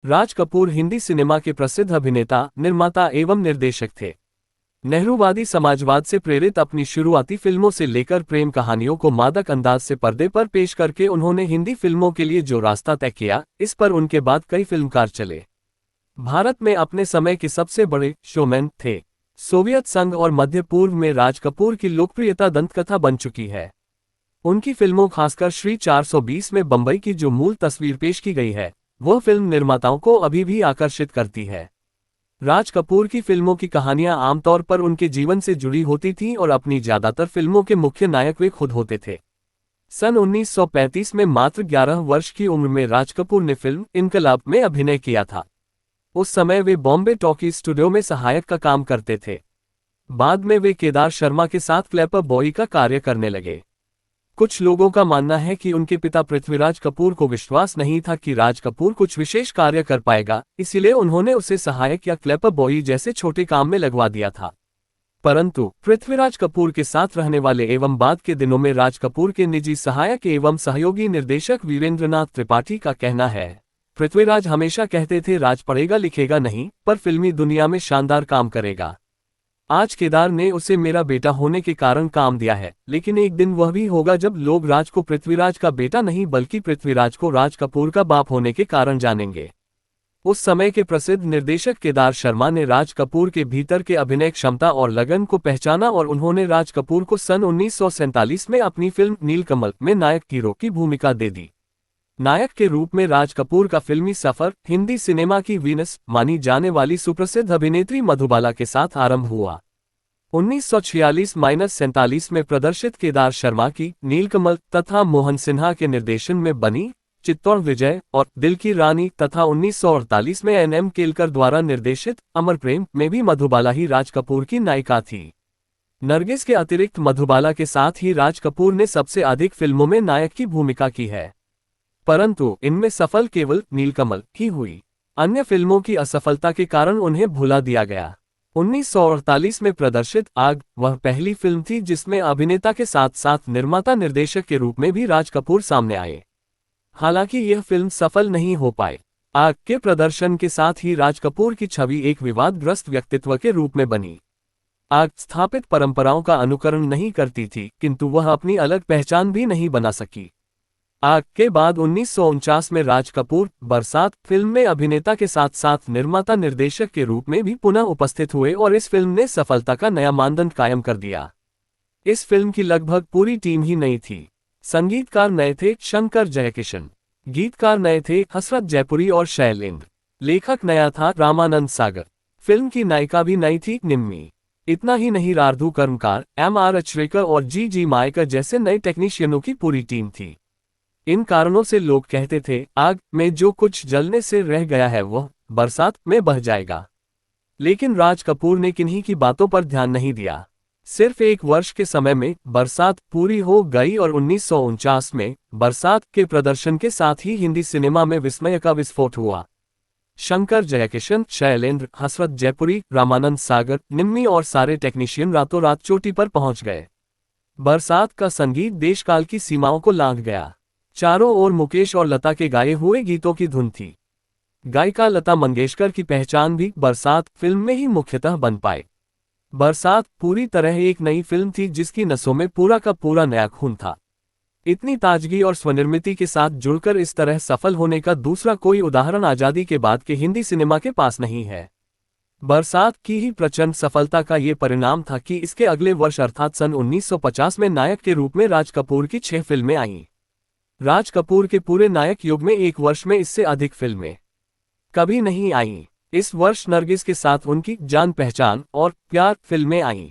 Raj Kapoor Hindi cinema के प्रसिद्ध अभिनेता, निर्माता एवं निर्देशक थे। नेहरूवादी समाजवाद से प्रेरित अपनी शुरुआती फिल्मों से लेकर प्रेम कहानियों को मादक अंदाज से पर्दे पर पेश करके उन्होंने हिंदी फिल्मों के लिए जो रास्ता तय किया, इस पर उनके बाद कई फिल्मकार चले। भारत में अपने समय के सबसे बड़े शोमैन थे। सोवियत संघ और मध्य पूर्व में राज कपूर की लोकप्रियता दंतकथा बन चुकी है। उनकी फिल्मों, खासकर श्री 420 में बंबई की जो मूल तस्वीर पेश की गई है, वह फिल्म निर्माताओं को अभी भी आकर्षित करती है। राज कपूर की फिल्मों की कहानियां आमतौर पर उनके जीवन से जुड़ी होती थीं और अपनी ज्यादातर फिल्मों के मुख्य नायक वे खुद होते थे। सन 1935 में मात्र 11 वर्ष की उम्र में राज कपूर ने फिल्म इनकलाब में अभिनय किया था। उस समय वे बॉम्बे टॉकीज स्टूडियो में सहायक का काम करते थे। बाद में वे केदार शर्मा के साथ क्लैपर बॉय का कार्य करने लगे। कुछ लोगों का मानना है कि उनके पिता पृथ्वीराज कपूर को विश्वास नहीं था कि राज कपूर कुछ विशेष कार्य कर पाएगा, इसलिए उन्होंने उसे सहायक या क्लैपर बॉय जैसे छोटे काम में लगवा दिया था। परंतु पृथ्वीराज कपूर के साथ रहने वाले एवं बाद के दिनों में राज कपूर के निजी सहायक एवं सहयोगी निर्देशक वीरेंद्रनाथ त्रिपाठी का कहना है, पृथ्वीराज हमेशा कहते थे राज पढ़ेगा लिखेगा नहीं, पर फिल्मी दुनिया में शानदार काम करेगा। आज केदार ने उसे मेरा बेटा होने के कारण काम दिया है, लेकिन एक दिन वह भी होगा जब लोग राज को पृथ्वीराज का बेटा नहीं बल्कि पृथ्वीराज को राज कपूर का बाप होने के कारण जानेंगे। उस समय के प्रसिद्ध निर्देशक केदार शर्मा ने राज कपूर के भीतर के अभिनय क्षमता और लगन को पहचाना और उन्होंने राज कपूर को सन 1947 में अपनी फिल्म नीलकमल में नायक हीरो की भूमिका दे दी। नायक के रूप में राज कपूर का फिल्मी सफर हिंदी सिनेमा की वीनस मानी जाने वाली सुप्रसिद्ध अभिनेत्री मधुबाला के साथ आरंभ हुआ। 1946-47 में प्रदर्शित केदार शर्मा की नीलकमल तथा मोहन सिन्हा के निर्देशन में बनी चित्तौड़ विजय और दिल की रानी तथा 1948 में एन.एम. केलकर द्वारा निर्देशित अमर प्रेम में भी मधुबाला ही राज कपूर की नायिका थी। नरगिस के अतिरिक्त मधुबाला के साथ ही राज कपूर ने सबसे अधिक फिल्मों में नायक की भूमिका की है, परंतु इनमें सफल केवल नीलकमल ही हुई। अन्य फिल्मों की असफलता के कारण उन्हें भुला दिया गया। 1948 में प्रदर्शित आग वह पहली फिल्म थी जिसमें अभिनेता के साथ साथ निर्माता निर्देशक के रूप में भी राज कपूर सामने आए। हालांकि यह फिल्म सफल नहीं हो पाई। आग के प्रदर्शन के साथ ही राज कपूर की छवि एक विवादग्रस्त व्यक्तित्व के रूप में बनी। आग स्थापित परंपराओं का अनुकरण नहीं करती थी, किंतु वह अपनी अलग पहचान भी नहीं बना सकी। आग के बाद 1949 में राज कपूर बरसात फिल्म में अभिनेता के साथ साथ निर्माता निर्देशक के रूप में भी पुनः उपस्थित हुए और इस फिल्म ने सफलता का नया मानदंड कायम कर दिया। इस फिल्म की लगभग पूरी टीम ही नई थी। संगीतकार नए थे शंकर जयकिशन, गीतकार नए थे हसरत जयपुरी और शैलेंद्र, लेखक नया था रामानंद सागर, फिल्म की नायिका भी नई थी निम्मी। इतना ही नहीं, राधू कर्मकार, M.R. अचरेकर और G.G. मायकर जैसे नए टेक्नीशियनों की पूरी टीम थी। इन कारणों से लोग कहते थे आग में जो कुछ जलने से रह गया है वह बरसात में बह जाएगा। लेकिन राज कपूर ने किन्हीं की बातों पर ध्यान नहीं दिया। सिर्फ एक वर्ष के समय में बरसात पूरी हो गई और 1949 में बरसात के प्रदर्शन के साथ ही हिंदी सिनेमा में विस्मय का विस्फोट हुआ। शंकर जयकिशन, शैलेंद्र, हसरत जयपुरी, रामानंद सागर, निम्मी और सारे टेक्नीशियन रातों रात चोटी पर पहुंच गए। बरसात का संगीत देशकाल की सीमाओं को लांघ गया। चारों ओर मुकेश और लता के गाए हुए गीतों की धुन थी। गायिका लता मंगेशकर की पहचान भी बरसात फिल्म में ही मुख्यतः बन पाई। बरसात पूरी तरह एक नई फिल्म थी जिसकी नसों में पूरा का पूरा नया खून था। इतनी ताजगी और स्वनिर्मिति के साथ जुड़कर इस तरह सफल होने का दूसरा कोई उदाहरण आजादी के बाद के हिंदी सिनेमा के पास नहीं है। बरसात की ही प्रचंड सफलता का ये परिणाम था कि इसके अगले वर्ष अर्थात सन 1950 में नायक के रूप में राज कपूर की 6 फिल्में आईं। राज कपूर के पूरे नायक युग में एक वर्ष में इससे अधिक फिल्में कभी नहीं आईं। इस वर्ष नरगिस के साथ उनकी जान पहचान और प्यार फिल्में आईं।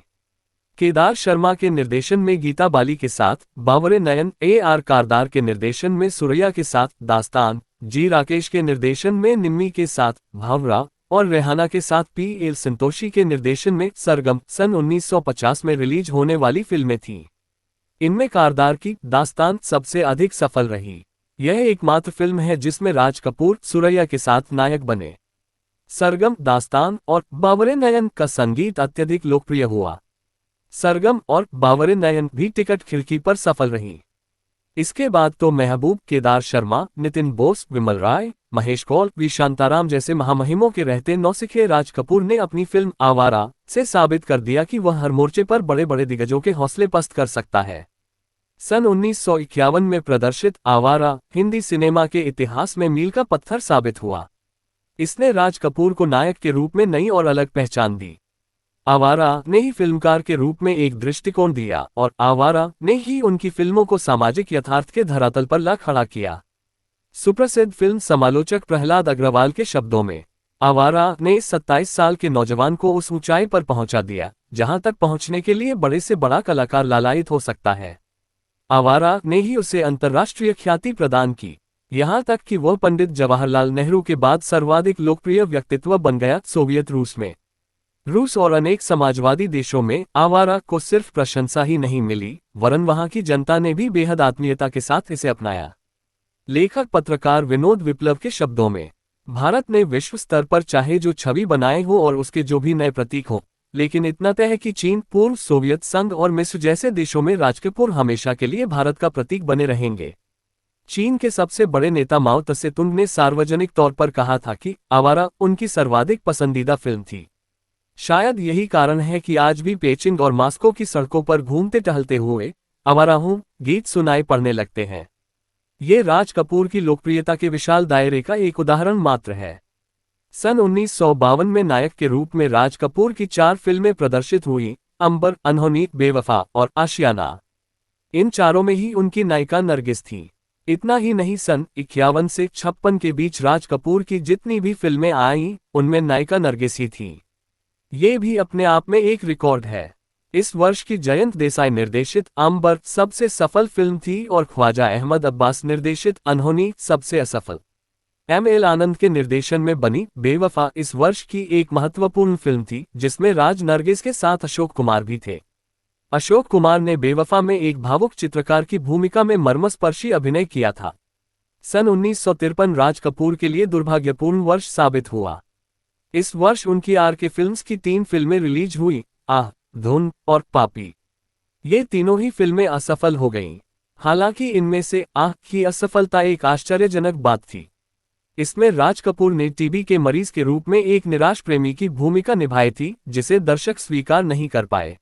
केदार शर्मा के निर्देशन में गीता बाली के साथ बावरे नयन, A.R. कारदार के निर्देशन में सुरैया के साथ दास्तान, G. राकेश के निर्देशन में निम्मी के साथ भावरा और रेहाना के साथ P.L. संतोषी के निर्देशन में सरगम सन 1950 में रिलीज होने वाली फिल्में थीं। इनमें कारदार की दास्तान सबसे अधिक सफल रही। यह एकमात्र फिल्म है जिसमें राज कपूर सुरैया के साथ नायक बने। सरगम, दास्तान और बावरे नयन का संगीत अत्यधिक लोकप्रिय हुआ। सरगम और बावरे नयन भी टिकट खिड़की पर सफल रही। इसके बाद तो महबूब, केदार शर्मा, नितिन बोस, विमल राय, महेश कौल, वी शांताराम जैसे महामहिमों के रहते नौसिखे राज कपूर ने अपनी फिल्म आवारा से साबित कर दिया कि वह हर मोर्चे पर बड़े बड़े दिग्गजों के हौसले पस्त कर सकता है। सन 1951 में प्रदर्शित आवारा हिंदी सिनेमा के इतिहास में मील का पत्थर साबित हुआ। इसने राज कपूर को नायक के रूप में नई और अलग पहचान दी। आवारा ने ही फिल्मकार के रूप में एक दृष्टिकोण दिया और आवारा ने ही उनकी फिल्मों को सामाजिक यथार्थ के धरातल पर ला खड़ा किया। सुप्रसिद्ध फिल्म समालोचक प्रहलाद अग्रवाल के शब्दों में, आवारा ने इस 27 साल के नौजवान को उस ऊंचाई पर पहुंचा दिया जहां तक पहुंचने के लिए बड़े से बड़ा कलाकार लालायित हो सकता है। आवारा ने ही उसे अंतर्राष्ट्रीय ख्याति प्रदान की, यहां तक कि वह पंडित जवाहरलाल नेहरू के बाद सर्वाधिक लोकप्रिय व्यक्तित्व बन गया। सोवियत रूस में, रूस और अनेक समाजवादी देशों में आवारा को सिर्फ प्रशंसा ही नहीं मिली, वरन वहां की जनता ने भी बेहद आत्मीयता के साथ इसे अपनाया। लेखक पत्रकार विनोद विप्लव के शब्दों में, भारत ने विश्व स्तर पर चाहे जो छवि बनाए हो और उसके जो भी नए प्रतीक हो, लेकिन इतना तय है कि चीन, पूर्व सोवियत संघ और मिस्र जैसे देशों में राज कपूर हमेशा के लिए भारत का प्रतीक बने रहेंगे। चीन के सबसे बड़े नेता माओ त्से-तुंग ने सार्वजनिक तौर पर कहा था कि आवारा उनकी सर्वाधिक पसंदीदा फिल्म थी। शायद यही कारण है कि आज भी पेचिंग और मास्को की सड़कों पर घूमते टहलते हुए आवारा हूं गीत सुनाई पड़ने लगते हैं। ये राज कपूर की लोकप्रियता के विशाल दायरे का एक उदाहरण मात्र है। सन 1952 में नायक के रूप में राज कपूर की 4 फिल्में प्रदर्शित हुई, अंबर, अनहोनी, बेवफा और आशियाना। इन चारों में ही उनकी नायिका नरगिस थी। इतना ही नहीं, सन 51 से 56 के बीच राज कपूर की जितनी भी फिल्में आईं, उनमें नायिका नरगिस ही थी। ये भी अपने आप में एक रिकॉर्ड है। इस वर्ष की जयंत देसाई निर्देशित अंबर सबसे सफल फिल्म थी और ख्वाजा अहमद अब्बास निर्देशित अनहोनी सबसे असफल। एल आनंद के निर्देशन में बनी बेवफा इस वर्ष की एक महत्वपूर्ण फिल्म थी, जिसमें राज, नरगिस के साथ अशोक कुमार भी थे। अशोक कुमार ने बेवफा में एक भावुक चित्रकार की भूमिका में मर्मस्पर्शी अभिनय किया था। सन 1953 राज कपूर के लिए दुर्भाग्यपूर्ण वर्ष साबित हुआ। इस वर्ष उनकी आर.के. फिल्म्स की 3 फिल्में रिलीज हुई, आह, धुन और पापी। ये तीनों ही फिल्में असफल हो गईं। हालांकि इनमें से आह की असफलता एक आश्चर्यजनक बात थी। इसमें राज कपूर ने टीबी के मरीज के रूप में एक निराश प्रेमी की भूमिका निभाई थी, जिसे दर्शक स्वीकार नहीं कर पाए।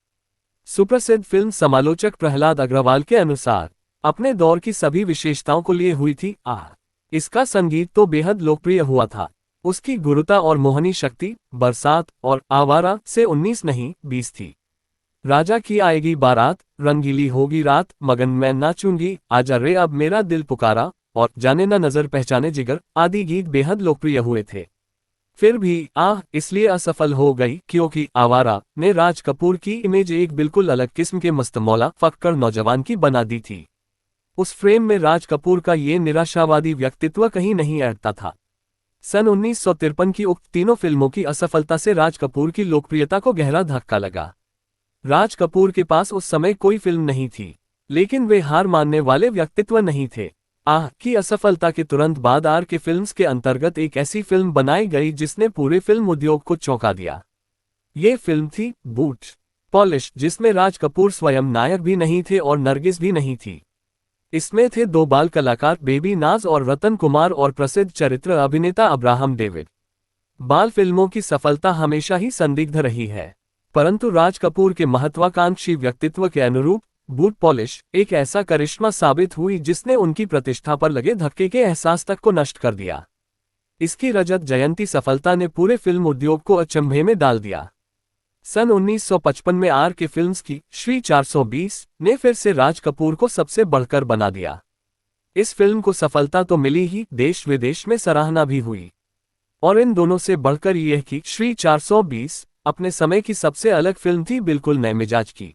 सुप्रसिद्ध फिल्म समालोचक प्रहलाद अग्रवाल के अनुसार, अपने दौर की सभी विशेषताओं को लिए हुई थी आह। इसका संगीत तो बेहद लोकप्रिय हुआ था। उसकी गुरुता और मोहनी शक्ति बरसात और आवारा से 19 नहीं 20 थी। राजा की आएगी बारात, रंगीली होगी रात, मगन मैं नाचूंगी, आजा रे अब मेरा दिल पुकारा और जाने ना नजर पहचाने जिगर आदि गीत बेहद लोकप्रिय हुए थे। फिर भी आह इसलिए असफल हो गई क्योंकि आवारा ने राज कपूर की इमेज एक बिल्कुल अलग किस्म के मस्तमौला फक्कर नौजवान की बना दी थी। उस फ्रेम में राज कपूर का ये निराशावादी व्यक्तित्व कहीं नहीं अटता था। सन 1953 की उक्त तीनों फिल्मों की असफलता से राज कपूर की लोकप्रियता को गहरा धक्का लगा। राज कपूर के पास उस समय कोई फिल्म नहीं थी, लेकिन वे हार मानने वाले व्यक्तित्व नहीं थे। आह की असफलता के तुरंत बाद आर.के. फिल्म्स के अंतर्गत एक ऐसी फिल्म बनाई गई जिसने पूरे फिल्म उद्योग को चौंका दिया। ये फिल्म थी बूट पॉलिश, जिसमें राज कपूर स्वयं नायक भी नहीं थे और नरगिस भी नहीं थी। इसमें थे 2 बाल कलाकार बेबी नाज और रतन कुमार और प्रसिद्ध चरित्र अभिनेता अब्राहम डेविड। बाल फिल्मों की सफलता हमेशा ही संदिग्ध रही है, परंतु राज कपूर के महत्वाकांक्षी व्यक्तित्व के अनुरूप बूट पॉलिश एक ऐसा करिश्मा साबित हुई जिसने उनकी प्रतिष्ठा पर लगे धक्के के एहसास तक को नष्ट कर दिया। इसकी रजत जयंती सफलता ने पूरे फिल्म उद्योग को अचंभे में डाल दिया। सन 1955 में आर.के. फिल्म्स की श्री 420 ने फिर से राज कपूर को सबसे बढ़कर बना दिया। इस फिल्म को सफलता तो मिली ही, देश विदेश में सराहना भी हुई। और इन दोनों से बढ़कर यह कि श्री 420 अपने समय की सबसे अलग फिल्म थी, बिल्कुल नए मिजाज की।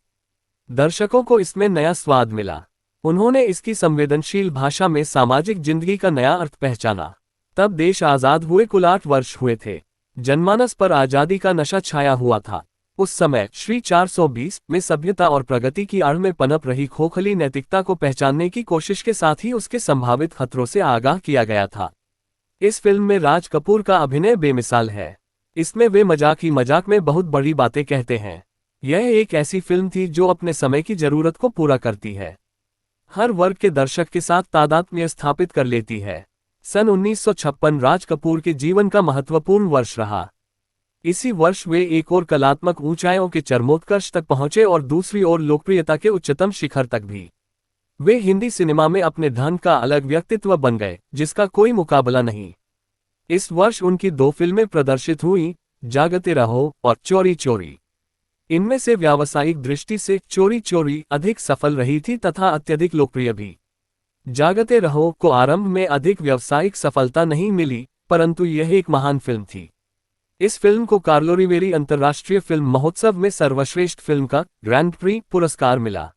दर्शकों को इसमें नया स्वाद मिला। उन्होंने इसकी संवेदनशील भाषा में सामाजिक जिंदगी का नया अर्थ पहचाना। तब देश आजाद हुए कुल 8 वर्ष हुए थे। जनमानस पर आजादी का नशा छाया हुआ था। उस समय श्री 420 में सभ्यता और प्रगति की आड़ में पनप रही खोखली नैतिकता को पहचानने की कोशिश के साथ ही उसके संभावित खतरों से आगाह किया गया था। इस फिल्म में राज कपूर का अभिनय बेमिसाल है। इसमें वे मजाक ही मजाक में बहुत बड़ी बातें कहते हैं। यह एक ऐसी फिल्म थी जो अपने समय की जरूरत को पूरा करती है, हर वर्ग के दर्शक के साथ तादात्म्य स्थापित कर लेती है। सन 1956 राज कपूर के जीवन का महत्वपूर्ण वर्ष रहा। इसी वर्ष वे एक और कलात्मक ऊंचाइयों के चरमोत्कर्ष तक पहुंचे और दूसरी ओर लोकप्रियता के उच्चतम शिखर तक भी। वे हिंदी सिनेमा में अपने ढंग का अलग व्यक्तित्व बन गए, जिसका कोई मुकाबला नहीं। इस वर्ष उनकी 2 फिल्में प्रदर्शित हुईं, जागते रहो और चोरी चोरी। इनमें से व्यावसायिक दृष्टि से चोरी चोरी अधिक सफल रही थी तथा अत्यधिक लोकप्रिय भी। जागते रहो को आरंभ में अधिक व्यावसायिक सफलता नहीं मिली, परंतु यह एक महान फिल्म थी। इस फिल्म को कार्लो रिवेरी अंतर्राष्ट्रीय फिल्म महोत्सव में सर्वश्रेष्ठ फिल्म का ग्रैंड प्री पुरस्कार मिला।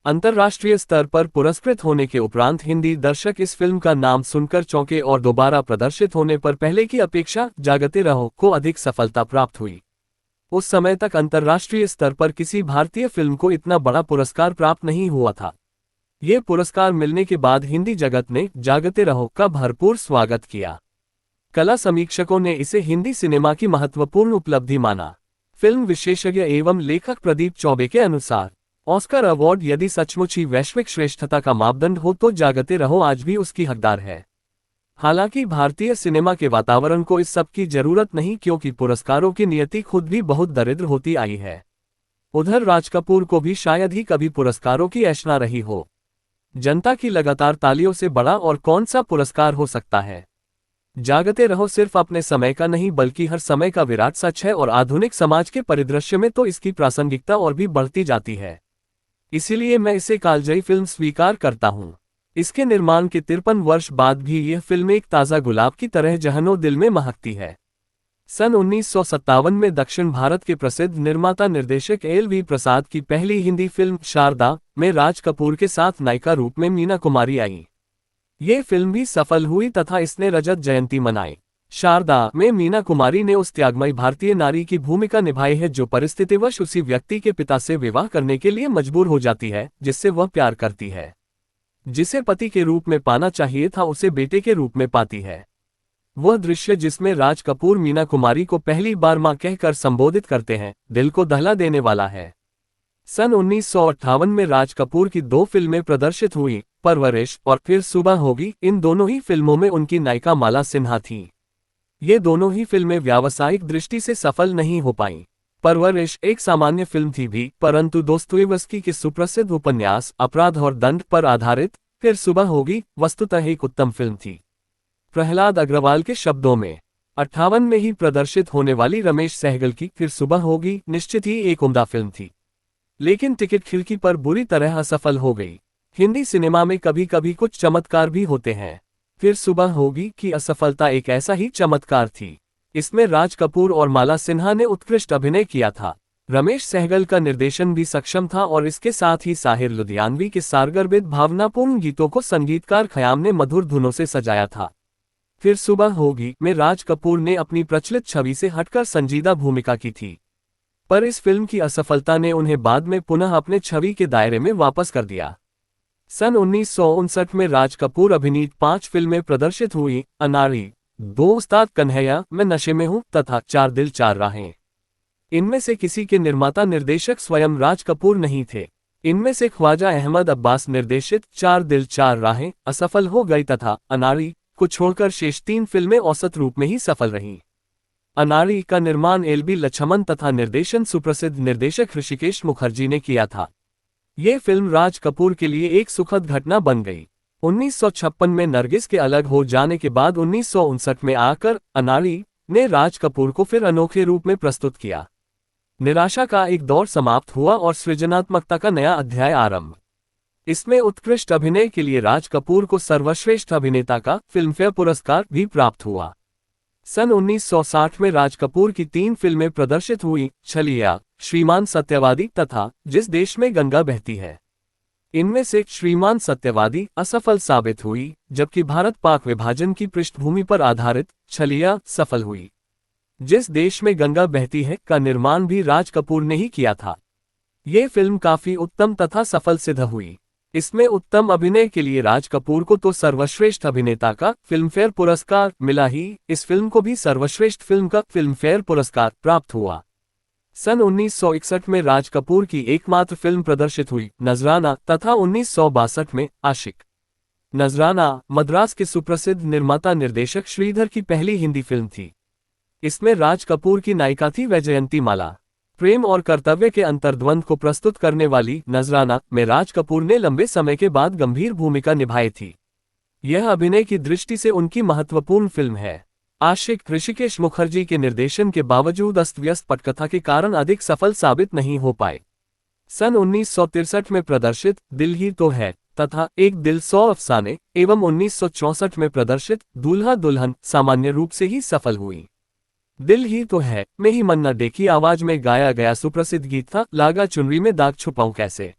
अंतर्राष्ट्रीय स्तर पर पुरस्कृत होने के उपरांत हिंदी दर्शक इस फिल्म का नाम सुनकर चौंके और दोबारा प्रदर्शित होने पर पहले की अपेक्षा जागते रहो को अधिक सफलता प्राप्त हुई। उस समय तक अंतर्राष्ट्रीय स्तर पर किसी भारतीय फिल्म को इतना बड़ा पुरस्कार प्राप्त नहीं हुआ था। ये पुरस्कार मिलने के बाद हिंदी जगत ने जागते रहो का भरपूर स्वागत किया। कला समीक्षकों ने इसे हिंदी सिनेमा की महत्वपूर्ण उपलब्धि माना। फिल्म विशेषज्ञ एवं लेखक प्रदीप चौबे के अनुसार ऑस्कर अवार्ड यदि सचमुच ही वैश्विक श्रेष्ठता का मापदंड हो तो जागते रहो आज भी उसकी हकदार है। हालांकि भारतीय सिनेमा के वातावरण को इस सब की जरूरत नहीं, क्योंकि पुरस्कारों की नियति खुद भी बहुत दरिद्र होती आई है। उधर राज कपूर को भी शायद ही कभी पुरस्कारों की ऐशना रही हो। जनता की लगातार तालियों से बड़ा और कौन सा पुरस्कार हो सकता है। जागते रहो सिर्फ अपने समय का नहीं बल्कि हर समय का विराट सच है और आधुनिक समाज के परिदृश्य में तो इसकी प्रासंगिकता और भी बढ़ती जाती है। इसीलिए मैं इसे कालजयी फिल्म स्वीकार करता हूं। इसके निर्माण के 53 वर्ष बाद भी यह फिल्म एक ताज़ा गुलाब की तरह जहनो दिल में महकती है। सन 1957 में दक्षिण भारत के प्रसिद्ध निर्माता निर्देशक एल.वी. प्रसाद की पहली हिंदी फिल्म शारदा में राज कपूर के साथ नायिका रूप में मीना कुमारी आई। ये फिल्म भी सफल हुई तथा इसने रजत जयंती मनाई। शारदा में मीना कुमारी ने उस त्यागमयी भारतीय नारी की भूमिका निभाई है जो परिस्थितिवश उसी व्यक्ति के पिता से विवाह करने के लिए मजबूर हो जाती है जिससे वह प्यार करती है। जिसे पति के रूप में पाना चाहिए था उसे बेटे के रूप में पाती है। वह दृश्य जिसमें राज कपूर मीना कुमारी को पहली बार मां कहकर संबोधित करते हैं, दिल को दहला देने वाला है। सन 1958 में राज कपूर की 2 फिल्में प्रदर्शित हुई, परवरिश और फिर सुबह होगी। इन दोनों ही फिल्मों में उनकी नायिका माला सिन्हा थी। ये दोनों ही फिल्में व्यावसायिक दृष्टि से सफल नहीं हो पाईं। परवरिश एक सामान्य फिल्म थी भी, परंतु दोस्तोयेवस्की के सुप्रसिद्ध उपन्यास अपराध और दंड पर आधारित फिर सुबह होगी वस्तुतः एक उत्तम फिल्म थी। प्रहलाद अग्रवाल के शब्दों में 58 में ही प्रदर्शित होने वाली रमेश सहगल की फिर सुबह होगी निश्चित ही एक उम्दा फिल्म थी, लेकिन टिकट खिड़की पर बुरी तरह असफल हो गई। हिंदी सिनेमा में कभी कभी कुछ चमत्कार भी होते हैं। फिर सुबह होगी की असफलता एक ऐसा ही चमत्कार थी। इसमें राज कपूर और माला सिन्हा ने उत्कृष्ट अभिनय किया था। रमेश सहगल का निर्देशन भी सक्षम था और इसके साथ ही साहिर लुधियानवी के सारगर्भित भावनापूर्ण गीतों को संगीतकार खयाम ने मधुर धुनों से सजाया था। फिर सुबह होगी में राज कपूर ने अपनी प्रचलित छवि से हटकर संजीदा भूमिका की थी, पर इस फिल्म की असफलता ने उन्हें बाद में पुनः अपने छवि के दायरे में वापस कर दिया। सन 1959 में राज कपूर अभिनीत 5 फिल्में प्रदर्शित हुई, अनाड़ी, 2 उस्ताद कन्हैया, मैं नशे में हूं तथा 4 दिल 4 राहें। इनमें से किसी के निर्माता निर्देशक स्वयं राज कपूर नहीं थे। इनमें से ख्वाजा अहमद अब्बास निर्देशित 4 दिल 4 राहें असफल हो गई तथा अनाड़ी को छोड़कर शेष 3 फिल्में औसत रूप में ही सफल रहीं। अनाड़ी का निर्माण एल.बी. लक्ष्मण तथा निर्देशन सुप्रसिद्ध निर्देशक ऋषिकेश मुखर्जी ने किया था। ये फिल्म राज कपूर के लिए एक सुखद घटना बन गई। 1956 में नरगिस के अलग हो जाने के बाद 1959 में आकर अनाड़ी ने राज कपूर को फिर अनोखे रूप में प्रस्तुत किया। निराशा का एक दौर समाप्त हुआ और सृजनात्मकता का नया अध्याय आरंभ। इसमें उत्कृष्ट अभिनय के लिए राज कपूर को सर्वश्रेष्ठ अभिनेता का फिल्मफेयर पुरस्कार भी प्राप्त हुआ। सन 1960 में राज कपूर की 3 फिल्में प्रदर्शित हुई, छलिया, श्रीमान सत्यवादी तथा जिस देश में गंगा बहती है। इनमें से श्रीमान सत्यवादी असफल साबित हुई, जबकि भारत पाक विभाजन की पृष्ठभूमि पर आधारित छलिया सफल हुई। जिस देश में गंगा बहती है का निर्माण भी राज कपूर ने ही किया था। ये फिल्म काफी उत्तम तथा सफल सिद्ध हुई। इसमें उत्तम अभिनय के लिए राज कपूर को तो सर्वश्रेष्ठ अभिनेता का फिल्मफेयर पुरस्कार मिला ही, इस फिल्म को भी सर्वश्रेष्ठ फिल्म का फिल्मफेयर पुरस्कार प्राप्त हुआ। सन 1961 में राज कपूर की एकमात्र फिल्म प्रदर्शित हुई, नजराना, तथा 1962 में आशिक। नजराना मद्रास के सुप्रसिद्ध निर्माता निर्देशक श्रीधर की पहली हिंदी फिल्म थी। इसमें राज कपूर की नायिका थी वैजयंती माला। प्रेम और कर्तव्य के अंतर्द्वंद को प्रस्तुत करने वाली नजराना में राज कपूर ने लंबे समय के बाद गंभीर भूमिका निभाई थी। यह अभिनय की दृष्टि से उनकी महत्वपूर्ण फिल्म है। आशिक ऋषिकेश मुखर्जी के निर्देशन के बावजूद अस्त व्यस्त पटकथा के कारण अधिक सफल साबित नहीं हो पाए। सन 1963 में प्रदर्शित दिल ही तो है तथा एक दिल 100 अफसाने एवं 1964 में प्रदर्शित दूल्हा दुल्हन सामान्य रूप से ही सफल हुई। दिल ही तो है में ही मन्ना डे की आवाज में गाया गया सुप्रसिद्ध गीत था लागा चुनरी में दाग छुपाऊं कैसे।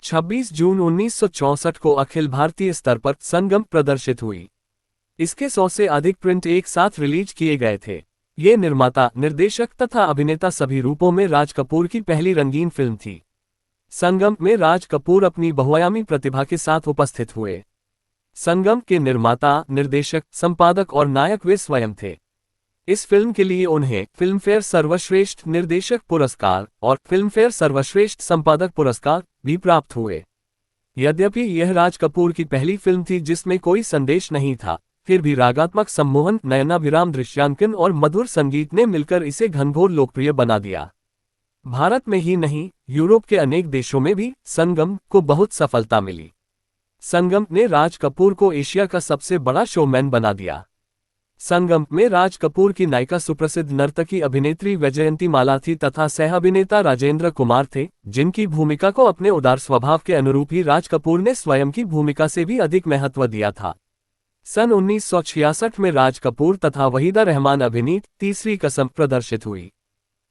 26 जून 1964 को अखिल भारतीय स्तर पर संगम प्रदर्शित हुई। इसके 100 से अधिक प्रिंट एक साथ रिलीज किए गए थे। ये निर्माता निर्देशक तथा अभिनेता सभी रूपों में राज कपूर की पहली रंगीन फिल्म थी। संगम में राज कपूर अपनी बहुआयामी प्रतिभा के साथ उपस्थित हुए। संगम के निर्माता निर्देशक संपादक और नायक वे स्वयं थे। इस फिल्म के लिए उन्हें फिल्मफेयर सर्वश्रेष्ठ निर्देशक पुरस्कार और फिल्मफेयर सर्वश्रेष्ठ संपादक पुरस्कार भी प्राप्त हुए। यद्यपि यह राज कपूर की पहली फिल्म थी जिसमें कोई संदेश नहीं था, फिर भी रागात्मक सम्मोहन, नयनाभिराम दृश्यांकन और मधुर संगीत ने मिलकर इसे घनघोर लोकप्रिय बना दिया। भारत में ही नहीं, यूरोप के अनेक देशों में भी संगम को बहुत सफलता मिली। संगम ने राज कपूर को एशिया का सबसे बड़ा शोमैन बना दिया। संगम में राज कपूर की नायिका सुप्रसिद्ध नर्तकी अभिनेत्री वैजयंती माला थी तथा सह अभिनेता राजेंद्र कुमार थे, जिनकी भूमिका को अपने उदार स्वभाव के अनुरूप ही राज कपूर ने स्वयं की भूमिका से भी अधिक महत्व दिया था। सन 1966 में राज कपूर तथा वहीदा रहमान अभिनीत तीसरी कसम प्रदर्शित हुई।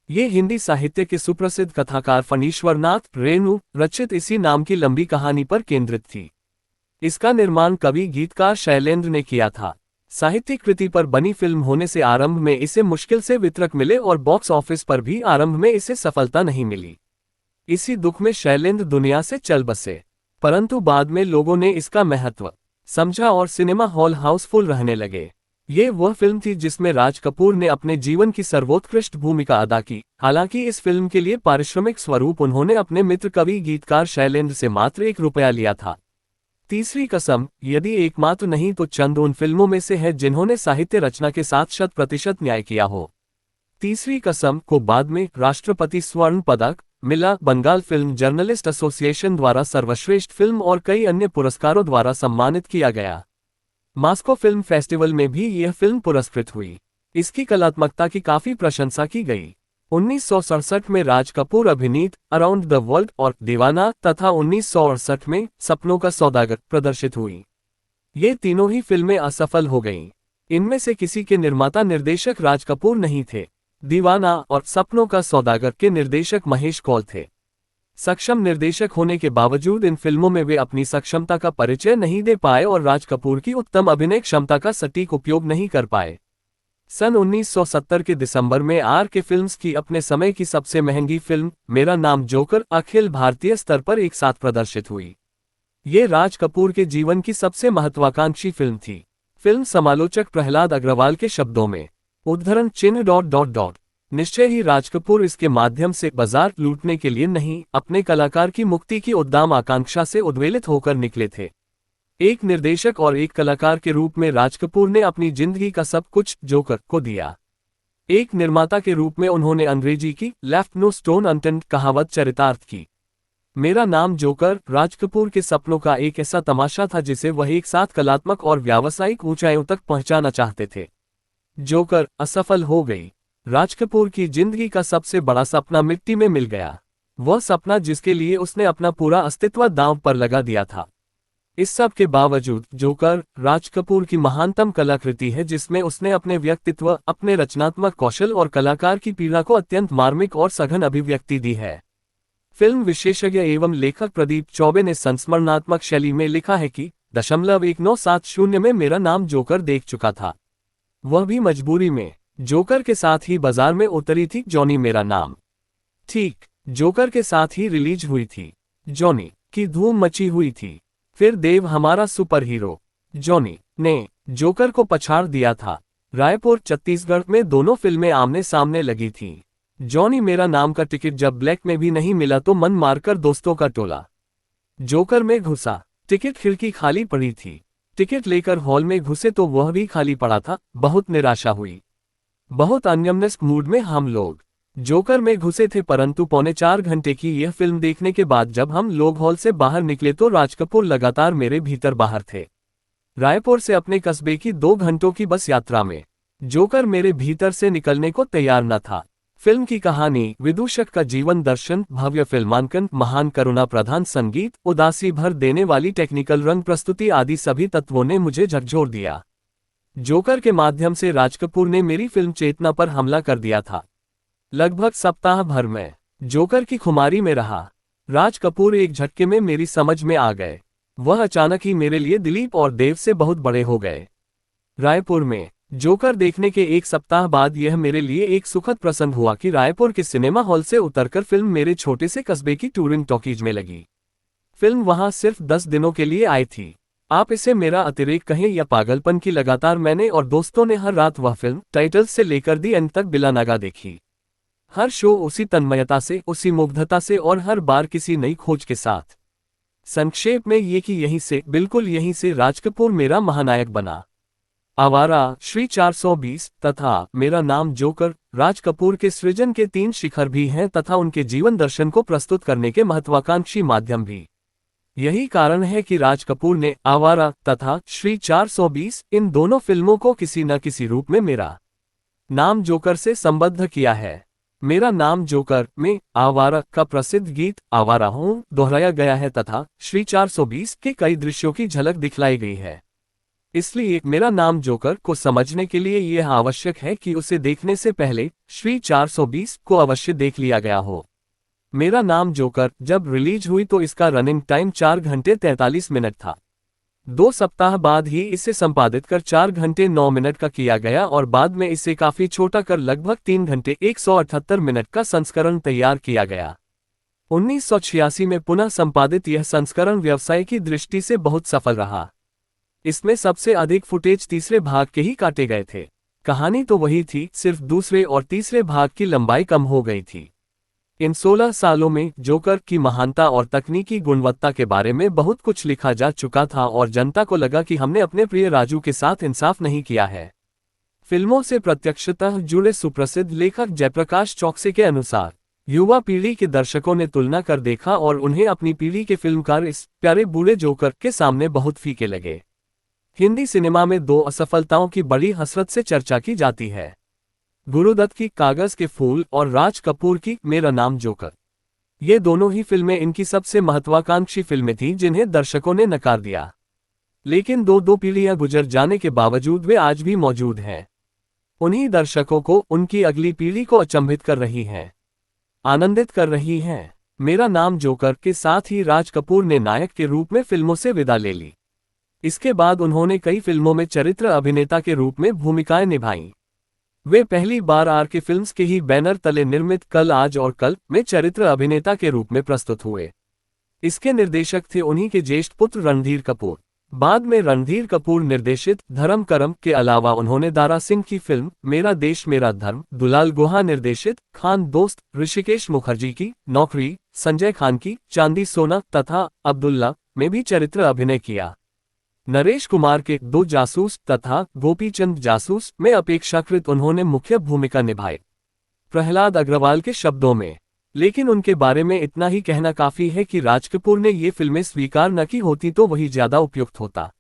ये हिंदी साहित्य के सुप्रसिद्ध कथाकार फणीश्वर नाथ रेणु रचित इसी नाम की लंबी कहानी पर केंद्रित थी। इसका निर्माण कवि गीतकार शैलेंद्र ने किया था। साहित्यिक कृति पर बनी फिल्म होने से आरंभ में इसे मुश्किल से वितरक मिले और बॉक्स ऑफिस पर भी आरंभ में इसे सफलता नहीं मिली। इसी दुख में शैलेंद्र दुनिया से चल बसे, परंतु बाद में लोगों ने इसका महत्व समझा और सिनेमा हॉल हाउसफुल रहने लगे। ये वह फिल्म थी जिसमें राज कपूर ने अपने जीवन की सर्वोत्कृष्ट भूमिका अदा की। हालांकि इस फिल्म के लिए पारिश्रमिक स्वरूप उन्होंने अपने मित्र कवि गीतकार शैलेंद्र से मात्र ₹1 लिया था। तीसरी कसम यदि एकमात्र नहीं तो चंद उन फिल्मों में से है जिन्होंने साहित्य रचना के साथ 100% न्याय किया हो। तीसरी कसम को बाद में राष्ट्रपति स्वर्ण पदक मिला, बंगाल फिल्म जर्नलिस्ट एसोसिएशन द्वारा सर्वश्रेष्ठ फिल्म और कई अन्य पुरस्कारों द्वारा सम्मानित किया गया। मास्को फिल्म फेस्टिवल में भी यह फिल्म पुरस्कृत हुई। इसकी कलात्मकता की काफी प्रशंसा की गई। 1967 में राज कपूर अभिनीत अराउंड द वर्ल्ड और दीवाना तथा 1968 में सपनों का सौदागर प्रदर्शित हुई। ये तीनों ही फिल्में असफल हो गईं। इनमें से किसी के निर्माता निर्देशक राज कपूर नहीं थे। दीवाना और सपनों का सौदागर के निर्देशक महेश कौल थे। सक्षम निर्देशक होने के बावजूद इन फिल्मों में वे अपनी सक्षमता का परिचय नहीं दे पाए और राज कपूर की उत्तम अभिनय क्षमता का सटीक उपयोग नहीं कर पाए। सन 1970 के दिसंबर में RK फिल्म्स की अपने समय की सबसे महंगी फिल्म मेरा नाम जोकर अखिल भारतीय स्तर पर एक साथ प्रदर्शित हुई। ये राज कपूर के जीवन की सबसे महत्वाकांक्षी फिल्म थी। फिल्म समालोचक प्रहलाद अग्रवाल के शब्दों में उद्धरण चिन्ह ... निश्चय ही राज कपूर इसके माध्यम से बाजार लूटने के लिए नहीं, अपने कलाकार की मुक्ति की उद्दाम आकांक्षा से उद्वेलित होकर निकले थे। एक निर्देशक और एक कलाकार के रूप में राज कपूर ने अपनी जिंदगी का सब कुछ जोकर को दिया। एक निर्माता के रूप में उन्होंने अंग्रेजी की लेफ्ट नो स्टोन अनटर्न्ड कहावत चरितार्थ की। मेरा नाम जोकर राज कपूर के सपनों का एक ऐसा तमाशा था जिसे वह एक साथ कलात्मक और व्यावसायिक ऊंचाइयों तक पहुंचाना चाहते थे। जोकर असफल हो गई। राज कपूर की जिंदगी का सबसे बड़ा सपना मिट्टी में मिल गया। वह सपना जिसके लिए उसने अपना पूरा अस्तित्व दांव पर लगा दिया था। इस सब के बावजूद जोकर राज कपूर की महानतम कलाकृति है जिसमें उसने अपने व्यक्तित्व, अपने रचनात्मक कौशल और कलाकार की पीड़ा को अत्यंत मार्मिक और सघन अभिव्यक्ति दी है। फिल्म विशेषज्ञ एवं लेखक प्रदीप चौबे ने संस्मरणात्मक शैली में लिखा है कि 1970 में मेरा नाम जोकर देख चुका था, वह भी मजबूरी में। जोकर के साथ ही बाजार में उतरी थी जॉनी मेरा नाम। ठीक जोकर के साथ ही रिलीज हुई थी। जॉनी की धूम मची हुई थी। फिर देव हमारा सुपर हीरो जॉनी ने जोकर को पछाड़ दिया था। रायपुर छत्तीसगढ़ में दोनों फिल्में आमने सामने लगी थीं। जॉनी मेरा नाम का टिकट जब ब्लैक में भी नहीं मिला तो मन मारकर दोस्तों का टोला जोकर में घुसा। टिकट खिड़की खाली पड़ी थी। टिकट लेकर हॉल में घुसे तो वह भी खाली पड़ा था। बहुत निराशा हुई। बहुत अन्यमनस्क मूड में हम लोग जोकर में घुसे थे, परंतु 3.25 घंटे की यह फिल्म देखने के बाद जब हम लोग हॉल से बाहर निकले तो राज कपूर लगातार मेरे भीतर बाहर थे। रायपुर से अपने कस्बे की 2 घंटों की बस यात्रा में जोकर मेरे भीतर से निकलने को तैयार न था। फिल्म की कहानी, विदूषक का जीवन दर्शन, भव्य फिल्मांकन, महान करुणा प्रधान संगीत, उदासी भर देने वाली टेक्निकल रंग प्रस्तुति आदि सभी तत्वों ने मुझे झकझोर दिया। जोकर के माध्यम से राज कपूर ने मेरी फिल्म चेतना पर हमला कर दिया था। लगभग सप्ताह भर में जोकर की खुमारी में रहा। राज कपूर एक झटके में मेरी समझ में आ गए। वह अचानक ही मेरे लिए दिलीप और देव से बहुत बड़े हो गए। रायपुर में जोकर देखने के 1 सप्ताह बाद यह मेरे लिए एक सुखद प्रसंग हुआ कि रायपुर के सिनेमा हॉल से उतरकर फिल्म मेरे छोटे से कस्बे की टूरिंग टॉकीज में लगी। फिल्म वहां सिर्फ 10 दिनों के लिए आई थी। आप इसे मेरा अतिरेक कहें या पागलपन की लगातार मैंने और दोस्तों ने हर रात वह फिल्म टाइटल से लेकर दी एंड तक बिला नागा देखी। हर शो उसी तन्मयता से, उसी मुग्धता से और हर बार किसी नई खोज के साथ। संक्षेप में ये कि यहीं से, बिल्कुल यहीं से राज कपूर मेरा महानायक बना। आवारा, श्री 420 तथा मेरा नाम जोकर राज कपूर के सृजन के 3 शिखर भी हैं तथा उनके जीवन दर्शन को प्रस्तुत करने के महत्वाकांक्षी माध्यम भी। यही कारण है कि राज कपूर ने आवारा तथा श्री 420 इन दोनों फिल्मों को किसी न किसी रूप में मेरा नाम जोकर से संबद्ध किया है। मेरा नाम जोकर में आवारा का प्रसिद्ध गीत आवारा हूँ दोहराया गया है तथा श्री 420 के कई दृश्यों की झलक दिखलाई गई है। इसलिए मेरा नाम जोकर को समझने के लिए यह आवश्यक है कि उसे देखने से पहले श्री 420 को अवश्य देख लिया गया हो। मेरा नाम जोकर जब रिलीज हुई तो इसका रनिंग टाइम 4 घंटे 43 मिनट था। 2 सप्ताह बाद ही इसे संपादित कर 4 घंटे 9 मिनट का किया गया और बाद में इसे काफी छोटा कर लगभग 3 घंटे 178 मिनट का संस्करण तैयार किया गया। 1986 में पुनः संपादित यह संस्करण व्यवसाय की दृष्टि से बहुत सफल रहा। इसमें सबसे अधिक फुटेज तीसरे भाग के ही काटे गए थे। कहानी तो वही थी, सिर्फ दूसरे और तीसरे भाग की लंबाई कम हो गई थी। इन 16 सालों में जोकर की महानता और तकनीकी गुणवत्ता के बारे में बहुत कुछ लिखा जा चुका था और जनता को लगा कि हमने अपने प्रिय राजू के साथ इंसाफ नहीं किया है। फिल्मों से प्रत्यक्षतः जुड़े सुप्रसिद्ध लेखक जयप्रकाश चौकसे के अनुसार युवा पीढ़ी के दर्शकों ने तुलना कर देखा और उन्हें अपनी पीढ़ी के फिल्मकार इस प्यारे बूढ़े जोकर के सामने बहुत फीके लगे। हिंदी सिनेमा में 2 असफलताओं की बड़ी हसरत से चर्चा की जाती है, गुरुदत्त की कागज के फूल और राज कपूर की मेरा नाम जोकर। ये दोनों ही फिल्में इनकी सबसे महत्वाकांक्षी फिल्में थीं जिन्हें दर्शकों ने नकार दिया, लेकिन 2 पीढ़ियां गुजर जाने के बावजूद वे आज भी मौजूद हैं। उन्हीं दर्शकों को उनकी अगली पीढ़ी को अचंभित कर रही हैं, आनंदित कर रही हैं। मेरा नाम जोकर के साथ ही राज कपूर ने नायक के रूप में फिल्मों से विदा ले ली। इसके बाद उन्होंने कई फिल्मों में चरित्र अभिनेता के रूप में भूमिकाएं निभाईं। वे पहली बार आर के फिल्म्स के ही बैनर तले निर्मित कल आज और कल में चरित्र अभिनेता के रूप में प्रस्तुत हुए। इसके निर्देशक थे उन्हीं के ज्येष्ठ पुत्र रणधीर कपूर। बाद में रणधीर कपूर निर्देशित धर्म करम के अलावा उन्होंने दारा सिंह की फिल्म मेरा देश मेरा धर्म, दुलाल गुहा निर्देशित खान दोस्त, ऋषिकेश मुखर्जी की नौकरी, संजय खान की चांदी सोना तथा अब्दुल्ला में भी चरित्र अभिनय किया। नरेश कुमार के 2 जासूस तथा गोपीचंद जासूस में अपेक्षाकृत उन्होंने मुख्य भूमिका निभाई। प्रहलाद अग्रवाल के शब्दों में, लेकिन उनके बारे में इतना ही कहना काफी है कि राज कपूर ने ये फिल्में स्वीकार न की होती तो वही ज्यादा उपयुक्त होता।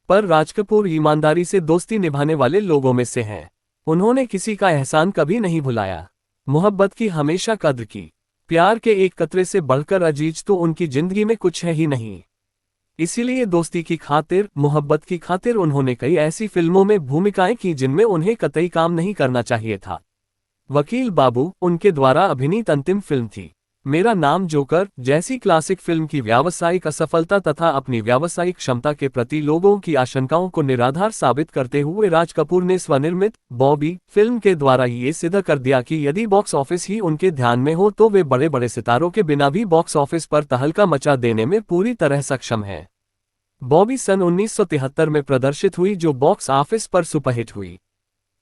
पर राज कपूर ईमानदारी से दोस्ती निभाने वाले लोगों में से हैं। उन्होंने किसी का एहसान कभी नहीं भुलाया, मोहब्बत की हमेशा कद्र की। प्यार के एक कतरे से बढ़कर अजीज तो उनकी जिंदगी में कुछ है ही नहीं। इसीलिए दोस्ती की खातिर, मोहब्बत की खातिर उन्होंने कई ऐसी फिल्मों में भूमिकाएं की जिनमें उन्हें कतई काम नहीं करना चाहिए था। वकील बाबू उनके द्वारा अभिनीत अंतिम फिल्म थी। मेरा नाम जोकर जैसी क्लासिक फिल्म की व्यावसायिक असफलता तथा अपनी व्यावसायिक क्षमता के प्रति लोगों की आशंकाओं को निराधार साबित करते हुए राज कपूर ने स्वनिर्मित बॉबी फिल्म के द्वारा ये सिद्ध कर दिया कि यदि बॉक्स ऑफिस ही उनके ध्यान में हो तो वे बड़े बड़े सितारों के बिना भी बॉक्स ऑफिस पर तहलका मचा देने में पूरी तरह सक्षम है। बॉबी सन 1973 में प्रदर्शित हुई जो बॉक्स ऑफिस पर सुपरहिट हुई।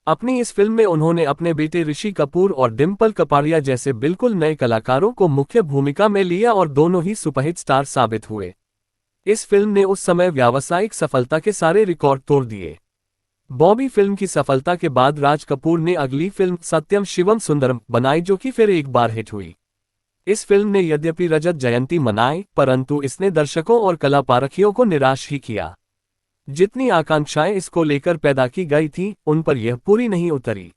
अपनी इस फिल्म में उन्होंने अपने बेटे ऋषि कपूर और डिम्पल कपाड़िया जैसे बिल्कुल नए कलाकारों को मुख्य भूमिका में लिया और दोनों ही सुपरहिट स्टार साबित हुए। इस फिल्म ने उस समय व्यावसायिक सफलता के सारे रिकॉर्ड तोड़ दिए। बॉबी फिल्म की सफलता के बाद राज कपूर ने अगली फिल्म सत्यम शिवम सुंदरम बनाई, जो कि फिर एक बार हिट हुई। इस फिल्म ने यद्यपि रजत जयंती मनाई, परंतु इसने दर्शकों और कला पारखियों को निराश ही किया। जितनी आकांक्षाएं इसको लेकर पैदा की गई थीं, उन पर यह पूरी नहीं उतरी।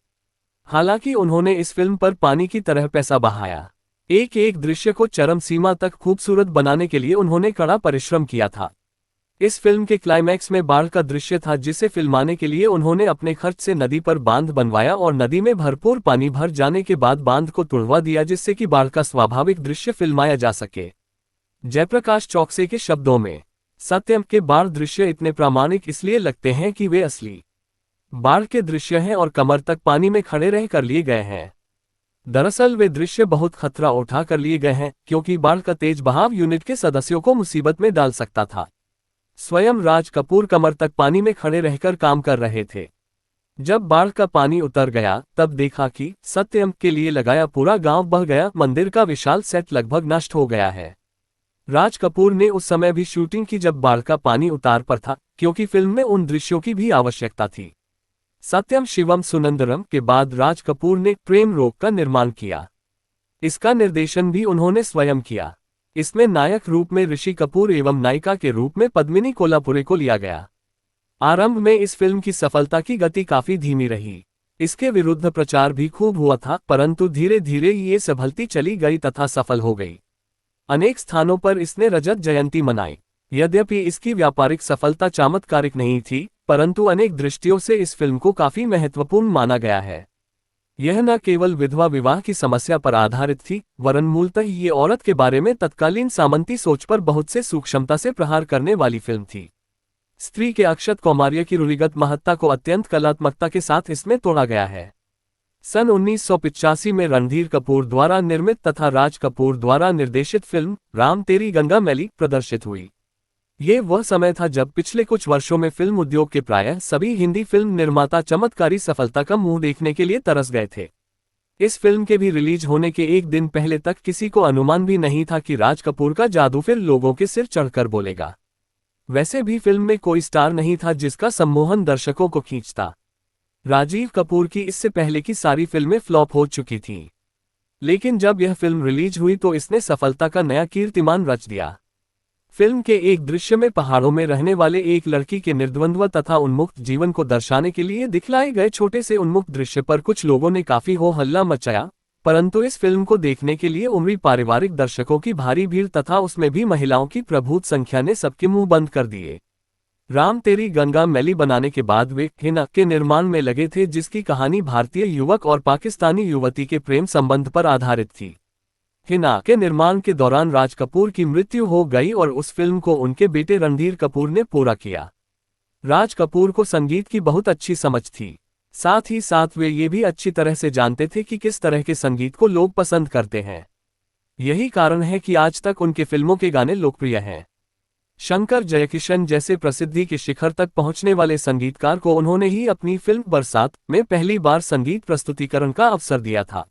हालांकि उन्होंने इस फिल्म पर पानी की तरह पैसा बहाया। एक एक दृश्य को चरम सीमा तक खूबसूरत बनाने के लिए उन्होंने कड़ा परिश्रम किया था। इस फिल्म के क्लाइमैक्स में बाढ़ का दृश्य था, जिसे फिल्माने के लिए उन्होंने अपने खर्च से नदी पर बांध बनवाया और नदी में भरपूर पानी भर जाने के बाद बांध को तुड़वा दिया, जिससे कि बाढ़ का स्वाभाविक दृश्य फिल्माया जा सके। जयप्रकाश चौकसे के शब्दों में, सत्यम के बाढ़ दृश्य इतने प्रामाणिक इसलिए लगते हैं कि वे असली बाढ़ के दृश्य हैं और कमर तक पानी में खड़े रह कर लिए गए हैं। दरअसल वे दृश्य बहुत खतरा उठा कर लिए गए हैं, क्योंकि बाढ़ का तेज बहाव यूनिट के सदस्यों को मुसीबत में डाल सकता था। स्वयं राज कपूर कमर तक पानी में खड़े रहकर काम कर रहे थे। जब बाढ़ का पानी उतर गया, तब देखा कि सत्यम के लिए लगाया पूरा गांव बह गया। मंदिर का विशाल सेट लगभग नष्ट हो गया है। राज कपूर ने उस समय भी शूटिंग की जब बाढ़ का पानी उतार पर था, क्योंकि फिल्म में उन दृश्यों की भी आवश्यकता थी। सत्यम शिवम सुनंदरम के बाद राज कपूर ने प्रेम रोग का निर्माण किया। इसका निर्देशन भी उन्होंने स्वयं किया। इसमें नायक रूप में ऋषि कपूर एवं नायिका के रूप में पद्मिनी कोल्हापुरे को लिया गया। आरंभ में इस फिल्म की सफलता की गति काफी धीमी रही। इसके विरुद्ध प्रचार भी खूब हुआ था, परंतु धीरे धीरे ये संभलती चली गई तथा सफल हो गई। अनेक स्थानों पर इसने रजत जयंती मनाई। यद्यपि इसकी व्यापारिक सफलता चमत्कारिक नहीं थी, परंतु अनेक दृष्टियों से इस फिल्म को काफी महत्वपूर्ण माना गया है। यह न केवल विधवा विवाह की समस्या पर आधारित थी, वरन मूलतः ये औरत के बारे में तत्कालीन सामंती सोच पर बहुत से सूक्ष्मता से प्रहार करने वाली फिल्म थी। स्त्री के अक्षत कौमार्य की रूढ़िगत महत्ता को अत्यंत कलात्मकता के साथ इसमें तोड़ा गया है। सन 1985 में रणधीर कपूर द्वारा निर्मित तथा राज कपूर द्वारा निर्देशित फिल्म राम तेरी गंगा मैली प्रदर्शित हुई। ये वह समय था जब पिछले कुछ वर्षों में फिल्म उद्योग के प्रायः सभी हिंदी फिल्म निर्माता चमत्कारी सफलता का मुंह देखने के लिए तरस गए थे। इस फिल्म के भी रिलीज होने के एक दिन पहले तक किसी को अनुमान भी नहीं था कि राज कपूर का जादू फिर लोगों के सिर चढ़कर बोलेगा। वैसे भी फिल्म में कोई स्टार नहीं था जिसका सम्मोहन दर्शकों को खींचता। राजीव कपूर की इससे पहले की सारी फिल्में फ्लॉप हो चुकी थीं। लेकिन जब यह फिल्म रिलीज हुई तो इसने सफलता का नया कीर्तिमान रच दिया। फिल्म के एक दृश्य में पहाड़ों में रहने वाले एक लड़की के निर्द्वंद्व तथा उन्मुक्त जीवन को दर्शाने के लिए दिखलाए गए छोटे से उन्मुक्त दृश्य पर कुछ लोगों ने काफी हो हल्ला मचाया, परंतु इस फिल्म को देखने के लिए उमड़ी पारिवारिक दर्शकों की भारी भीड़ तथा उसमें भी महिलाओं की प्रभुत संख्या ने सबके मुंह बंद कर दिए। राम तेरी गंगा मैली बनाने के बाद वे हिना के निर्माण में लगे थे, जिसकी कहानी भारतीय युवक और पाकिस्तानी युवती के प्रेम संबंध पर आधारित थी। हिना के निर्माण के दौरान राज कपूर की मृत्यु हो गई और उस फिल्म को उनके बेटे रणधीर कपूर ने पूरा किया। राज कपूर को संगीत की बहुत अच्छी समझ थी, साथ ही साथ वे ये भी अच्छी तरह से जानते थे कि किस तरह के संगीत को लोग पसंद करते हैं। यही कारण है कि आज तक उनके फिल्मों के गाने लोकप्रिय हैं। शंकर जयकिशन जैसे प्रसिद्धि के शिखर तक पहुंचने वाले संगीतकार को उन्होंने ही अपनी फिल्म बरसात में पहली बार संगीत प्रस्तुतिकरण का अवसर दिया था।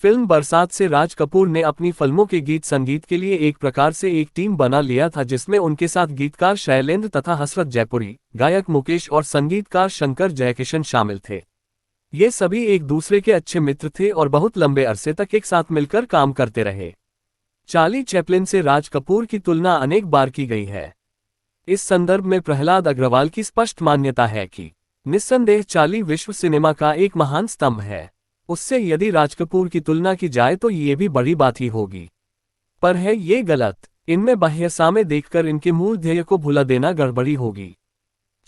फिल्म बरसात से राज कपूर ने अपनी फिल्मों के गीत संगीत के लिए एक प्रकार से एक टीम बना लिया था, जिसमें उनके साथ गीतकार शैलेंद्र तथा हसरत जयपुरी, गायक मुकेश और संगीतकार शंकर जयकिशन शामिल थे। ये सभी एक दूसरे के अच्छे मित्र थे और बहुत लंबे अरसे तक एक साथ मिलकर काम करते रहे। चार्ली चैपलिन से राज कपूर की तुलना अनेक बार की गई है। इस संदर्भ में प्रहलाद अग्रवाल की स्पष्ट मान्यता है कि निस्संदेह चार्ली विश्व सिनेमा का एक महान स्तंभ है। उससे यदि राज कपूर की तुलना की जाए तो ये भी बड़ी बात ही होगी, पर है ये गलत। इनमें बाह्य सामे देखकर इनके मूल ध्येय को भुला देना गड़बड़ी होगी।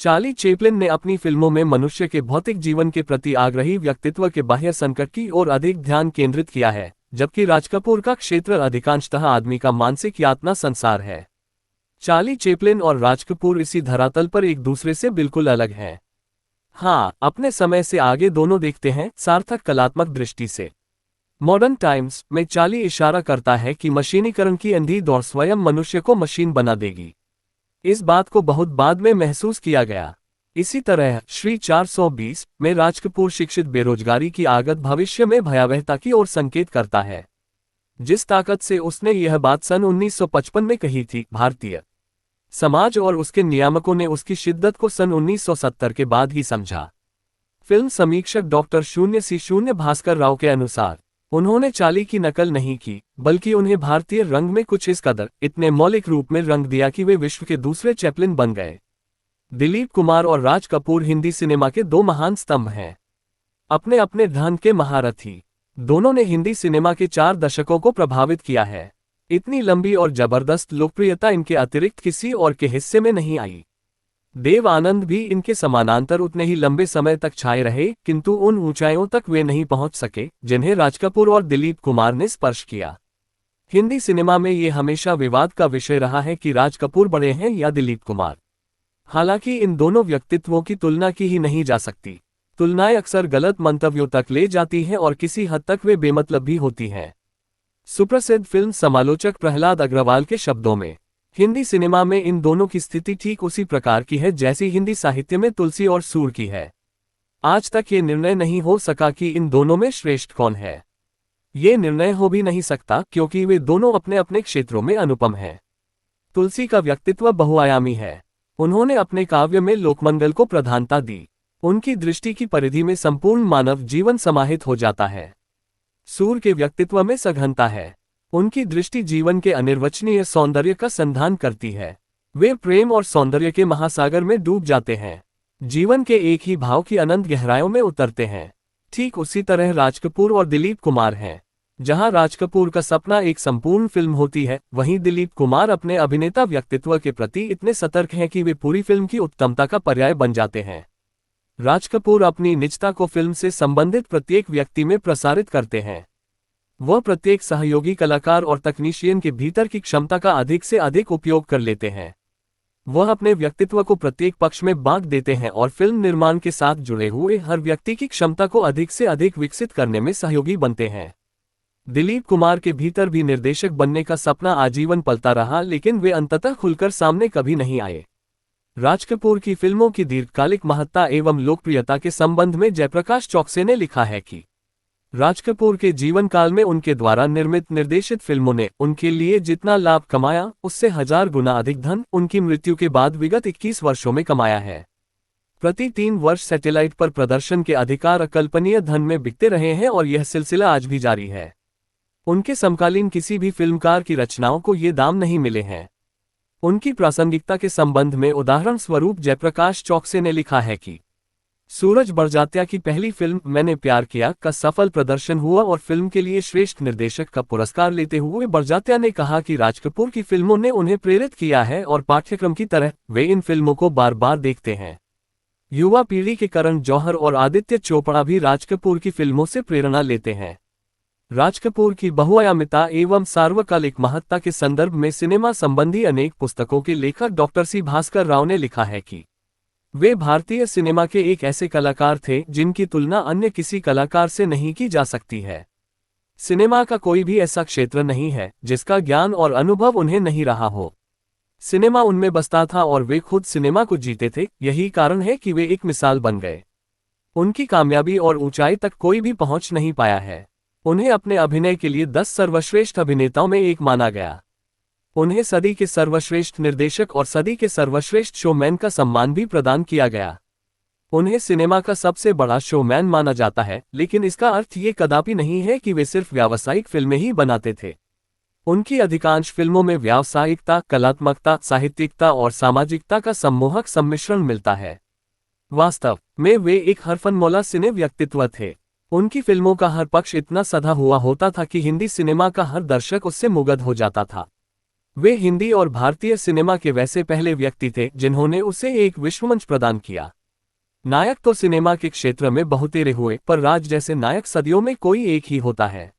चार्ली चैपलिन ने अपनी फिल्मों में मनुष्य के भौतिक जीवन के प्रति आग्रही व्यक्तित्व के बाह्य संकट की ओर अधिक ध्यान केंद्रित किया है, जबकि राज कपूर का क्षेत्र अधिकांशतः आदमी का मानसिक यातना संसार है। चार्ली चैपलिन और राज कपूर इसी धरातल पर एक दूसरे से बिल्कुल अलग हैं। हाँ, अपने समय से आगे दोनों देखते हैं सार्थक कलात्मक दृष्टि से। मॉडर्न टाइम्स में चार्ली इशारा करता है कि मशीनीकरण की अंधी दौड़ स्वयं मनुष्य को मशीन बना देगी। इस बात को बहुत बाद में महसूस किया गया। इसी तरह श्री 420 में राज कपूर शिक्षित बेरोजगारी की आगत भविष्य में भयावहता की ओर संकेत करता है। जिस ताकत से उसने यह बात सन 1955 में कही थी, भारतीय समाज और उसके नियामकों ने उसकी शिद्दत को सन 1970 के बाद ही समझा। फिल्म समीक्षक डॉक्टर शून्य सी शून्य भास्कर राव के अनुसार उन्होंने चाली की नकल नहीं की, बल्कि उन्हें भारतीय रंग में कुछ इस कदर इतने मौलिक रूप में रंग दिया कि वे विश्व के दूसरे चैपलिन बन गए। दिलीप कुमार और राज कपूर हिंदी सिनेमा के दो महान स्तंभ हैं, अपने अपने ढंग के महारथी। दोनों ने हिंदी सिनेमा के 4 दशकों को प्रभावित किया है। इतनी लंबी और जबरदस्त लोकप्रियता इनके अतिरिक्त किसी और के हिस्से में नहीं आई। देव आनंद भी इनके समानांतर उतने ही लंबे समय तक छाए रहे, किंतु उन ऊंचाइयों तक वे नहीं पहुंच सके जिन्हें राज कपूर और दिलीप कुमार ने स्पर्श किया। हिंदी सिनेमा में ये हमेशा विवाद का विषय रहा है कि राज कपूर बड़े हैं या दिलीप कुमार। हालांकि इन दोनों व्यक्तित्वों की तुलना की ही नहीं जा सकती। तुलनाएं अक्सर गलत मंतव्यों तक ले जाती हैं और किसी हद तक वे बेमतलब भी होती हैं। सुप्रसिद्ध फिल्म समालोचक प्रहलाद अग्रवाल के शब्दों में, हिंदी सिनेमा में इन दोनों की स्थिति ठीक उसी प्रकार की है जैसी हिंदी साहित्य में तुलसी और सूर की है। आज तक ये निर्णय नहीं हो सका कि इन दोनों में श्रेष्ठ कौन है। ये निर्णय हो भी नहीं सकता क्योंकि वे दोनों अपने अपने क्षेत्रों में अनुपम हैं। तुलसी का व्यक्तित्व बहुआयामी है। उन्होंने अपने काव्य में लोकमंगल को प्रधानता दी। उनकी दृष्टि की परिधि में संपूर्ण मानव जीवन समाहित हो जाता है। सूर के व्यक्तित्व में सघनता है। उनकी दृष्टि जीवन के अनिर्वचनीय सौंदर्य का संधान करती है। वे प्रेम और सौंदर्य के महासागर में डूब जाते हैं, जीवन के एक ही भाव की अनंत गहराइयों में उतरते हैं। ठीक उसी तरह राज कपूर और दिलीप कुमार हैं। जहां राज कपूर का सपना एक संपूर्ण फिल्म होती है, वहीं दिलीप कुमार अपने अभिनेता व्यक्तित्व के प्रति इतने सतर्क हैं कि वे पूरी फिल्म की उत्तमता का पर्याय बन जाते हैं। राज कपूर अपनी निजता को फिल्म से संबंधित प्रत्येक व्यक्ति में प्रसारित करते हैं। वह प्रत्येक सहयोगी कलाकार और तकनीशियन के भीतर की क्षमता का अधिक से अधिक उपयोग कर लेते हैं। वह अपने व्यक्तित्व को प्रत्येक पक्ष में बांट देते हैं और फिल्म निर्माण के साथ जुड़े हुए हर व्यक्ति की क्षमता को अधिक से अधिक विकसित करने में सहयोगी बनते हैं। दिलीप कुमार के भीतर भी निर्देशक बनने का सपना आजीवन पलता रहा, लेकिन वे अंततः खुलकर सामने कभी नहीं आए। राज कपूर की फिल्मों की दीर्घकालिक महत्ता एवं लोकप्रियता के संबंध में जयप्रकाश चौकसे ने लिखा है कि राज कपूर के जीवन काल में उनके द्वारा निर्मित निर्देशित फिल्मों ने उनके लिए जितना लाभ कमाया, उससे 1000 गुना अधिक धन उनकी मृत्यु के बाद विगत 21 वर्षों में कमाया है। प्रति 3 वर्ष सैटेलाइट पर प्रदर्शन के अधिकार अकल्पनीय धन में बिकते रहे हैं और यह सिलसिला आज भी जारी है। उनके समकालीन किसी भी फिल्मकार की रचनाओं को ये दाम नहीं मिले हैं। उनकी प्रासंगिकता के संबंध में उदाहरण स्वरूप जयप्रकाश चौकसे ने लिखा है कि सूरज बड़जात्या की पहली फिल्म मैंने प्यार किया का सफल प्रदर्शन हुआ और फिल्म के लिए श्रेष्ठ निर्देशक का पुरस्कार लेते हुए बड़जात्या ने कहा कि राज कपूर की फिल्मों ने उन्हें प्रेरित किया है और पाठ्यक्रम की तरह वे इन फिल्मों को बार बार देखते हैं। युवा पीढ़ी के करण जौहर और आदित्य चोपड़ा भी राज कपूर की फिल्मों से प्रेरणा लेते हैं। राज कपूर की बहुआयामिता एवं सार्वकालिक महत्ता के संदर्भ में सिनेमा संबंधी अनेक पुस्तकों के लेखक डॉक्टर सी भास्कर राव ने लिखा है कि वे भारतीय सिनेमा के एक ऐसे कलाकार थे जिनकी तुलना अन्य किसी कलाकार से नहीं की जा सकती है। सिनेमा का कोई भी ऐसा क्षेत्र नहीं है जिसका ज्ञान और अनुभव उन्हें नहीं रहा हो। सिनेमा उनमें बसता था और वे खुद सिनेमा को जीते थे। यही कारण है कि वे एक मिसाल बन गए। उनकी कामयाबी और ऊंचाई तक कोई भी पहुंच नहीं पाया है। उन्हें अपने अभिनय के लिए 10 सर्वश्रेष्ठ अभिनेताओं में एक माना गया। उन्हें सदी के सर्वश्रेष्ठ निर्देशक और सदी के सर्वश्रेष्ठ शोमैन का सम्मान भी प्रदान किया गया। उन्हें सिनेमा का सबसे बड़ा शोमैन माना जाता है, लेकिन इसका अर्थ ये कदापि नहीं है कि वे सिर्फ व्यावसायिक फिल्में ही बनाते थे। उनकी अधिकांश फिल्मों में व्यावसायिकता, कलात्मकता, साहित्यिकता और सामाजिकता का सम्मोहक सम्मिश्रण मिलता है। वास्तव में वे एक हरफनमौला सिने व्यक्तित्व थे। उनकी फिल्मों का हर पक्ष इतना सधा हुआ होता था कि हिंदी सिनेमा का हर दर्शक उससे मुग्ध हो जाता था। वे हिंदी और भारतीय सिनेमा के वैसे पहले व्यक्ति थे जिन्होंने उसे एक विश्वमंच प्रदान किया। नायक तो सिनेमा के क्षेत्र में बहुतेरे हुए, पर राज जैसे नायक सदियों में कोई एक ही होता है।